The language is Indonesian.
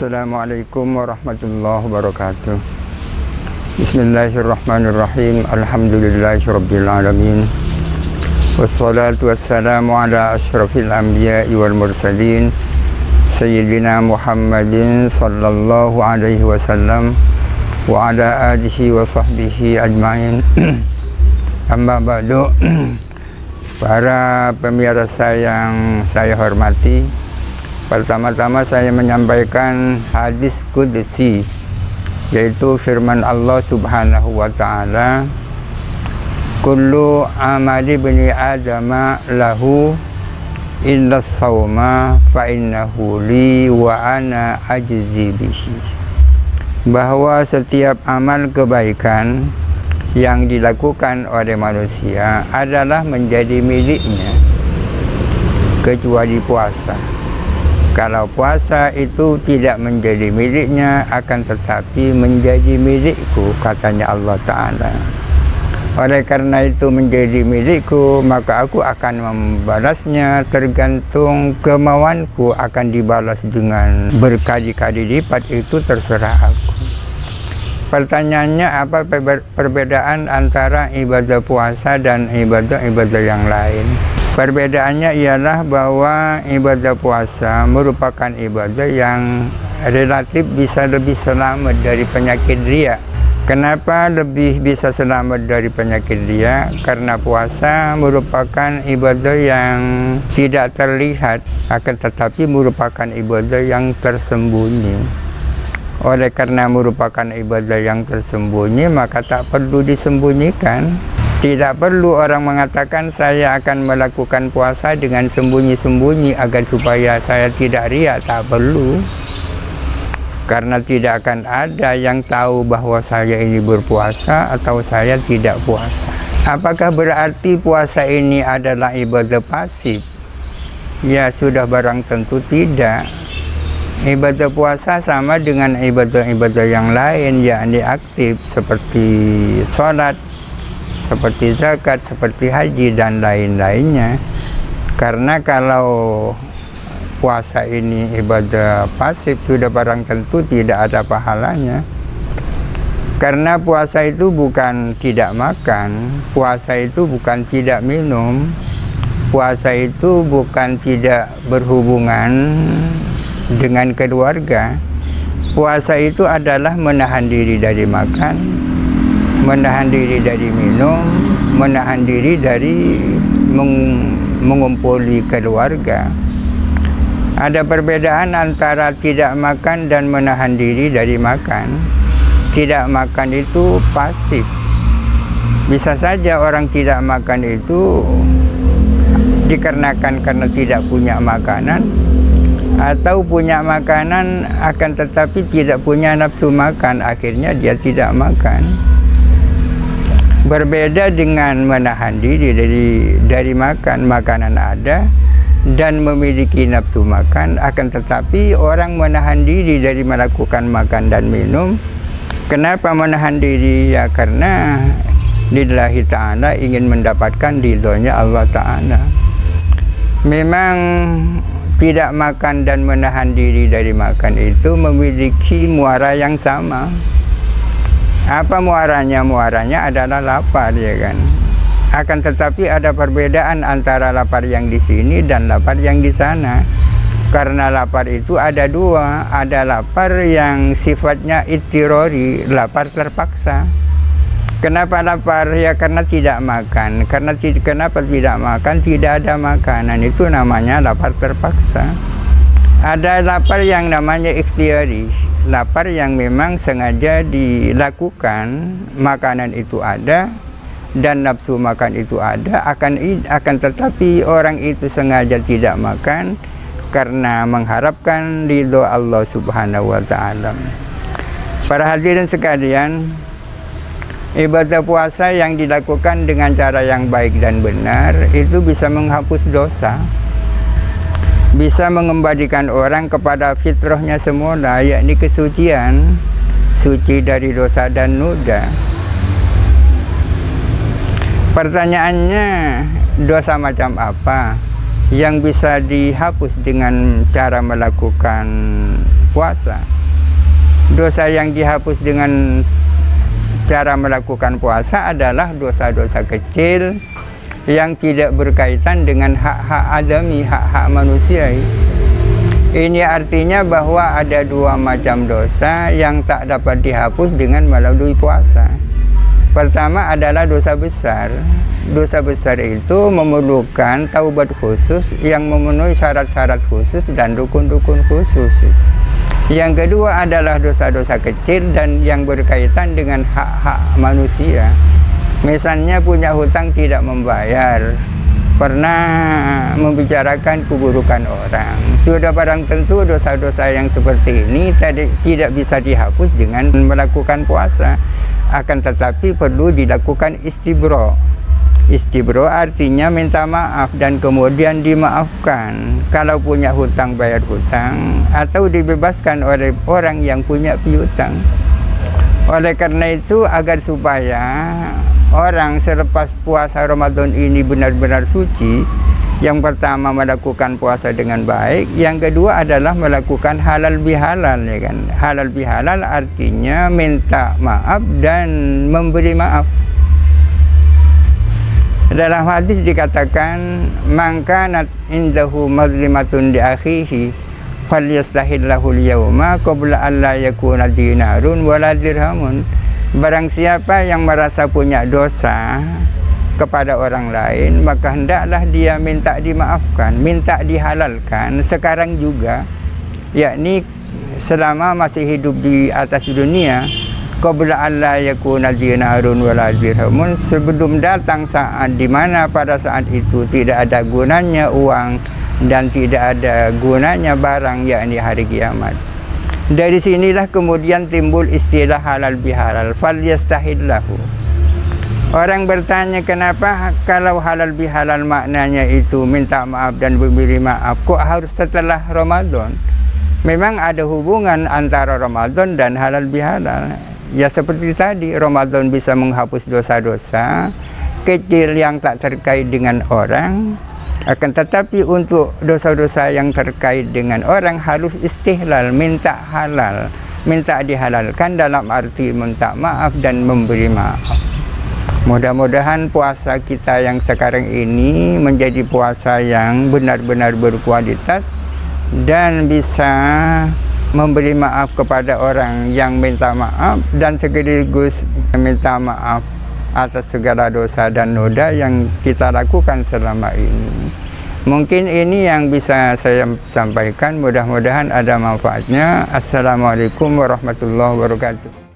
Assalamualaikum warahmatullahi wabarakatuh. Bismillahirrahmanirrahim. Alhamdulillahirabbil alamin. Wassalatu wassalamu ala asyrafil anbiya'i wal mursalin Sayyidina Muhammadin sallallahu alaihi wasallam wa ala alihi wa sahbihi ajma'in. Amma ba'du. Para pemirsa yang saya hormati, pertama-tama saya menyampaikan hadis qudsi, yaitu firman Allah Subhanahu wa ta'ala, kullu amali bani adama lahu illa sawma fa innahu li wa ana ajzi bihi. Bahwa setiap amal kebaikan yang dilakukan oleh manusia adalah menjadi miliknya kecuali puasa. Kalau puasa itu tidak menjadi miliknya, akan tetapi menjadi milikku, katanya Allah Ta'ala. Oleh karena itu menjadi milikku, maka aku akan membalasnya tergantung kemauanku, akan dibalas dengan berkali-kali lipat, itu terserah aku. Pertanyaannya, apa perbedaan antara ibadah puasa dan ibadah-ibadah yang lain? Perbedaannya ialah bahwa ibadah puasa merupakan ibadah yang relatif bisa lebih selamat dari penyakit riya. Kenapa lebih bisa selamat dari penyakit riya? Karena puasa merupakan ibadah yang tidak terlihat, akan tetapi merupakan ibadah yang tersembunyi. Oleh karena merupakan ibadah yang tersembunyi, maka tak perlu disembunyikan. Tidak perlu orang mengatakan saya akan melakukan puasa dengan sembunyi-sembunyi agar supaya saya tidak riya. Tak perlu. Karena tidak akan ada yang tahu bahwa saya ini berpuasa atau saya tidak puasa. Apakah berarti puasa ini adalah ibadah pasif? Ya, sudah barang tentu tidak. Ibadah puasa sama dengan ibadah-ibadah yang lain, yakni aktif, seperti sholat, seperti zakat, seperti haji, dan lain-lainnya. Karena kalau puasa ini ibadah pasif, sudah barang tentu tidak ada pahalanya. Karena puasa itu bukan tidak makan, puasa itu bukan tidak minum, puasa itu bukan tidak berhubungan dengan keluarga. Puasa itu adalah menahan diri dari makan, menahan diri dari minum, menahan diri dari mengumpuli keluarga. Ada perbedaan antara tidak makan dan menahan diri dari makan. Tidak makan itu pasif. Bisa saja orang tidak makan itu dikarenakan karena tidak punya makanan, atau punya makanan akan tetapi tidak punya nafsu makan, akhirnya dia tidak makan. Berbeda dengan menahan diri dari makan. Makanan ada dan memiliki nafsu makan, akan tetapi orang menahan diri dari melakukan makan dan minum. Kenapa menahan diri? Ya karena lillahi ta'ala, ingin mendapatkan ridhonya Allah Ta'ala. Memang tidak makan dan menahan diri dari makan itu memiliki muara yang sama. Apa muaranya? Muaranya adalah lapar, ya kan? Akan tetapi ada perbedaan antara lapar yang di sini dan lapar yang di sana. Karena lapar itu ada dua. Ada lapar yang sifatnya ittirori, lapar terpaksa. Kenapa lapar? Ya karena tidak makan. Kenapa tidak makan? Tidak ada makanan. Itu namanya lapar terpaksa. Ada lapar yang namanya ikhtiari, lapar yang memang sengaja dilakukan. Makanan itu ada dan nafsu makan itu ada, akan tetapi orang itu sengaja tidak makan karena mengharapkan ridho Allah Subhanahu wa ta'ala. Para hadirin sekalian, ibadah puasa yang dilakukan dengan cara yang baik dan benar itu bisa menghapus dosa, bisa mengembalikan orang kepada fitrahnya semula, yakni kesucian, suci dari dosa dan noda. Pertanyaannya, dosa macam apa? yang bisa dihapus dengan cara melakukan puasa. Dosa yang dihapus dengan cara melakukan puasa adalah dosa-dosa kecil yang tidak berkaitan dengan hak-hak adami, hak-hak manusia. Ini artinya bahwa ada dua macam dosa yang tak dapat dihapus dengan melalui puasa. Pertama adalah dosa besar. Dosa besar itu memerlukan taubat khusus yang memenuhi syarat-syarat khusus dan rukun-rukun khusus. Yang kedua adalah dosa-dosa kecil dan yang berkaitan dengan hak-hak manusia. Misalnya punya hutang tidak membayar, pernah membicarakan keburukan orang. Sudah barang tentu dosa-dosa yang seperti ini tidak bisa dihapus dengan melakukan puasa. Akan tetapi perlu dilakukan istibro. Istibro artinya minta maaf dan kemudian dimaafkan kalau punya hutang, bayar hutang, atau dibebaskan oleh orang yang punya piutang. Oleh karena itu, agar supaya orang selepas puasa Ramadan ini benar-benar suci, yang pertama melakukan puasa dengan baik, yang kedua adalah melakukan halal bihalal, ya kan. Halal bihalal artinya minta maaf dan memberi maaf. Dalam hadis dikatakan, man kanat indahu mazlimatun li akhihi falyastahillahu al-yawma qabla an la yakuna dinarun wala dirhamun. Barang siapa yang merasa punya dosa kepada orang lain, maka hendaklah dia minta dimaafkan, minta dihalalkan sekarang juga, yakni selama masih hidup di atas dunia. Qabla an la yakuna dinarun wala dirhamun, sebelum datang saat di mana pada saat itu tidak ada gunanya uang dan tidak ada gunanya barang, yakni hari kiamat. Dari sinilah kemudian timbul istilah halal bihalal, falyastahillahu. Orang bertanya, kenapa kalau halal bihalal maknanya itu minta maaf dan memberi maaf, kok harus setelah Ramadan? Memang ada hubungan antara Ramadan dan halal bihalal. Ya seperti tadi, Ramadan bisa menghapus dosa-dosa kecil yang tak terkait dengan orang. Akan tetapi untuk dosa-dosa yang terkait dengan orang harus istihlal, minta halal, minta dihalalkan dalam arti minta maaf dan memberi maaf. Mudah-mudahan puasa kita yang sekarang ini menjadi puasa yang benar-benar berkualitas dan bisa memberi maaf kepada orang yang minta maaf dan sekaligus minta maaf atas segala dosa dan noda yang kita lakukan selama ini. Mungkin ini yang bisa saya sampaikan, mudah-mudahan ada manfaatnya. Assalamualaikum warahmatullahi wabarakatuh.